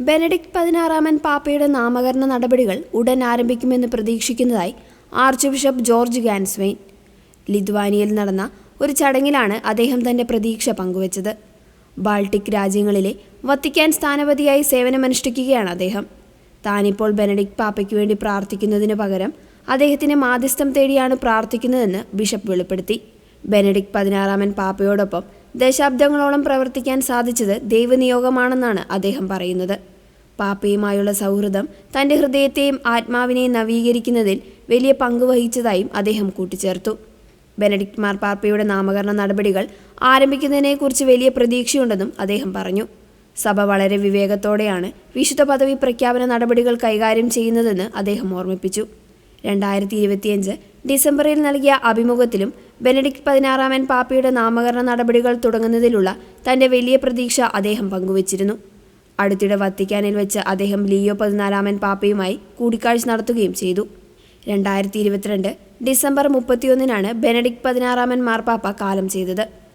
Benedict 16 പാപ്പയുടെ നാമകരണ നടപടികൾ ഉടൻ ആരംഭിക്കുമെന്ന് പ്രതീക്ഷിക്കുന്നതായി ആർച്ച് ബിഷപ്പ് ജോർജ് ഗാൻസ്വെയിൻ. ലിത്വാനിയയിൽ നടന്ന ഒരു ചടങ്ങിലാണ് അദ്ദേഹം തന്റെ പ്രതീക്ഷ പങ്കുവച്ചത്. ബാൾട്ടിക് രാജ്യങ്ങളിലെ വത്തിക്കാൻ സ്ഥാനപതിയായി സേവനമനുഷ്ഠിക്കുകയാണ് അദ്ദേഹം. താനിപ്പോൾ ബെനഡിക്ട് പാപ്പയ്ക്ക് വേണ്ടി പ്രാർത്ഥിക്കുന്നതിനു പകരം അദ്ദേഹത്തിന് മാധ്യസ്ഥം തേടിയാണ് പ്രാർത്ഥിക്കുന്നതെന്ന് ബിഷപ്പ് വെളിപ്പെടുത്തി. ബെനഡിക്ട് 16 പാപ്പയോടൊപ്പം ദശാബ്ദങ്ങളോളം പ്രവർത്തിക്കാൻ സാധിച്ചത് ദൈവനിയോഗമാണെന്നാണ് അദ്ദേഹം പറയുന്നത്. പാപ്പയുമായുള്ള സൗഹൃദം തന്റെ ഹൃദയത്തെയും ആത്മാവിനെയും നവീകരിക്കുന്നതിൽ വലിയ പങ്ക് വഹിച്ചതായും അദ്ദേഹം കൂട്ടിച്ചേർത്തു. ബെനഡിക്ട് മാർപ്പാപ്പയുടെ നാമകരണ നടപടികൾ ആരംഭിക്കുന്നതിനെക്കുറിച്ച് വലിയ പ്രതീക്ഷയുണ്ടെന്നും അദ്ദേഹം പറഞ്ഞു. സഭ വളരെ വിവേകത്തോടെയാണ് വിശുദ്ധ പദവി പ്രഖ്യാപന നടപടികൾ കൈകാര്യം ചെയ്യുന്നതെന്ന് അദ്ദേഹം ഓർമ്മിപ്പിച്ചു. 2025 ഡിസംബറിൽ നൽകിയ അഭിമുഖത്തിലും ബെനഡിക്ട് 16 പാപ്പയുടെ നാമകരണ നടപടികൾ തുടങ്ങുന്നതിലുള്ള തന്റെ വലിയ പ്രതീക്ഷ അദ്ദേഹം പങ്കുവച്ചിരുന്നു. അടുത്തിടെ വത്തിക്കാനിൽ വെച്ച് അദ്ദേഹം ലിയോ 14 പാപ്പയുമായി കൂടിക്കാഴ്ച നടത്തുകയും ചെയ്തു. 2022 ഡിസംബർ 31 ബെനഡിക്ട് 16 മാർപ്പാപ്പ കാലം ചെയ്തത്.